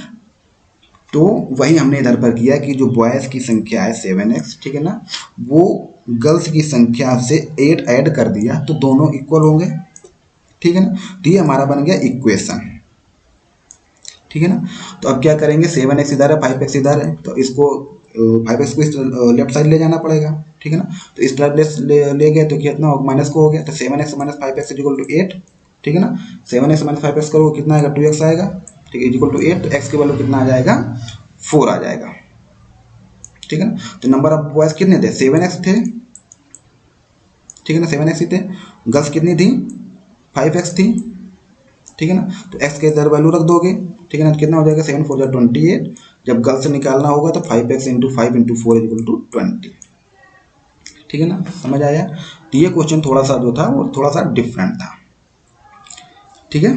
तो वही हमने इधर पर किया कि जो बॉयज़ की संख्या है 7x, ठीक है ना, वो गर्ल्स की संख्या से 8 ऐड कर दिया तो दोनों इक्वल होंगे, ठीक है ना। तो ये हमारा बन गया इक्वेशन, ठीक है ना। तो अब क्या करेंगे, 7x इधर है 5x इधर है, तो इसको 5x को इस लेफ्ट साइड ले जाना पड़ेगा, ठीक है ना। तो इस तरफ ले गए तो कितना होगा, माइनस को हो गया, तो 7x minus 5x is equal to 8, ठीक है ना। 7x माइनस 5x करो कितना आएगा 2x आएगा, ठीक है, इज इक्वल टू 8। तो x की वैल्यू कितना आ जाएगा 4 आ जाएगा, ठीक है ना। तो नंबर ऑफ बॉयज कितने थे 7x थे, ठीक है ना, 7x ही थे। गर्ल्स कितनी थी 5x थी, ठीक है ना। तो x के इधर वैल्यू रख दोगे, ठीक है ना, तो कितना हो जाएगा 7 4 जा 28। जब गर्ल्स से निकालना होगा तो 5x into 5 into 4 equal to 20, ठीक है ना, समझ आया। तो ये क्वेश्चन थोड़ा सा जो था वो थोड़ा सा डिफरेंट था, ठीक है।